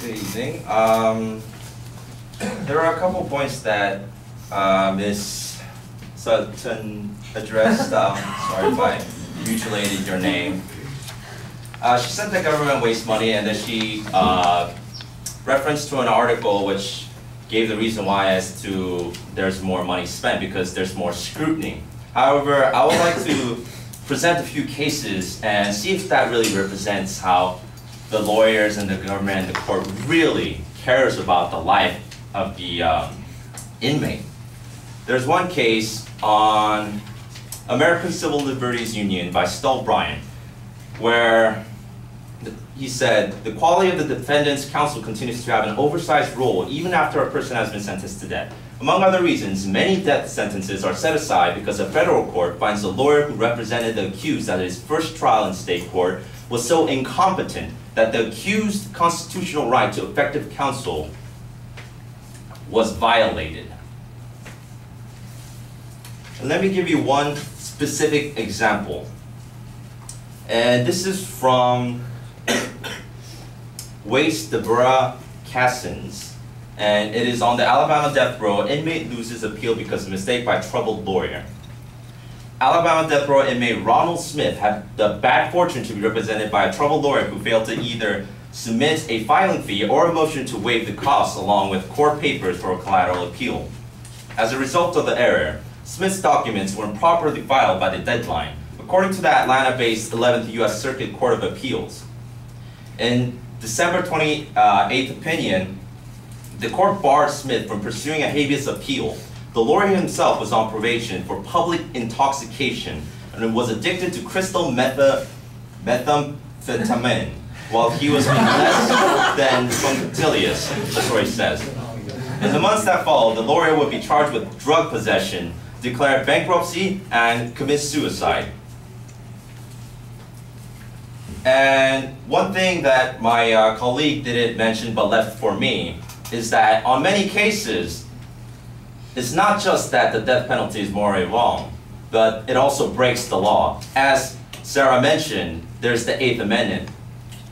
Good evening. There are a couple points that Ms. Sutton addressed. Sorry if I mutilated your name. She said the government wastes money, and then she referenced to an article which gave the reason why as to there's more money spent because there's more scrutiny. However, I would like to present a few cases and see if that really represents how the lawyers and the government and the court really cares about the life of the inmate. There's one case on American Civil Liberties Union by Stull Bryant, where he said, the quality of the defendant's counsel continues to have an oversized role even after a person has been sentenced to death. Among other reasons, many death sentences are set aside because a federal court finds the lawyer who represented the accused at his first trial in state court was so incompetent that the accused's constitutional right to effective counsel was violated. And let me give you one specific example. And this is from Wace Deborah Cassins. And it is on the Alabama death row. Inmate loses appeal because of mistake by troubled lawyer. Alabama death row inmate Ronald Smith had the bad fortune to be represented by a troubled lawyer who failed to either submit a filing fee or a motion to waive the costs along with court papers for a collateral appeal. As a result of the error, Smith's documents were improperly filed by the deadline, according to the Atlanta-based 11th U.S. Circuit Court of Appeals. In December 28th opinion, the court barred Smith from pursuing a habeas appeal. The lawyer himself was on probation for public intoxication and was addicted to crystal methamphetamine while he was being less than punctilious, the story says. In the months that followed, the lawyer would be charged with drug possession, declare bankruptcy, and commit suicide. And one thing that my colleague didn't mention but left for me is that on many cases, it's not just that the death penalty is morally wrong, but it also breaks the law. As Sarah mentioned, there's the 8th Amendment,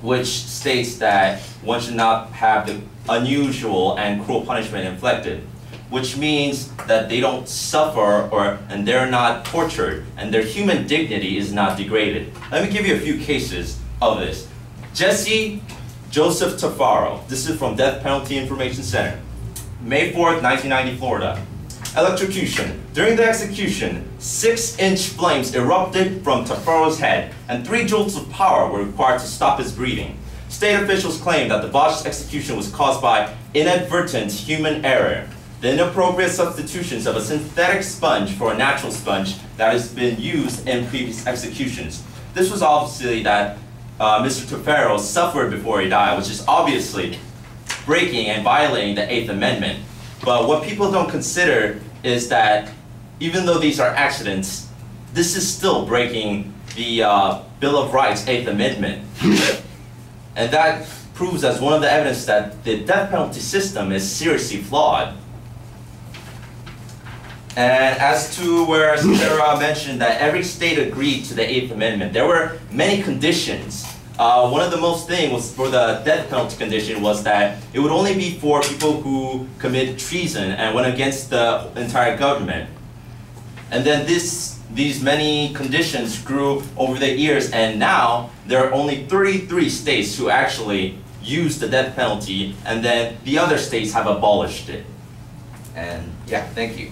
which states that one should not have the unusual and cruel punishment inflicted, which means that they don't suffer and they're not tortured, and their human dignity is not degraded. Let me give you a few cases of this. Jesse Joseph Tafaro, this is from Death Penalty Information Center. May 4th, 1990, Florida. Electrocution. During the execution, 6-inch flames erupted from Tafaro's head, and 3 joules of power were required to stop his breathing. State officials claim that the botched execution was caused by inadvertent human error. The inappropriate substitutions of a synthetic sponge for a natural sponge that has been used in previous executions. This was obviously that Mr. Tafaro suffered before he died, which is obviously breaking and violating the 8th Amendment. But what people don't consider is that even though these are accidents, this is still breaking the Bill of Rights 8th Amendment. And that proves as one of the evidence that the death penalty system is seriously flawed. And as to where Sarah mentioned that every state agreed to the 8th Amendment, there were many conditions. One of the most thing was for the death penalty condition was that it would only be for people who commit treason and went against the entire government. And then these many conditions grew over the years, and now there are only 33 states who actually use the death penalty, and then the other states have abolished it. And yeah, thank you.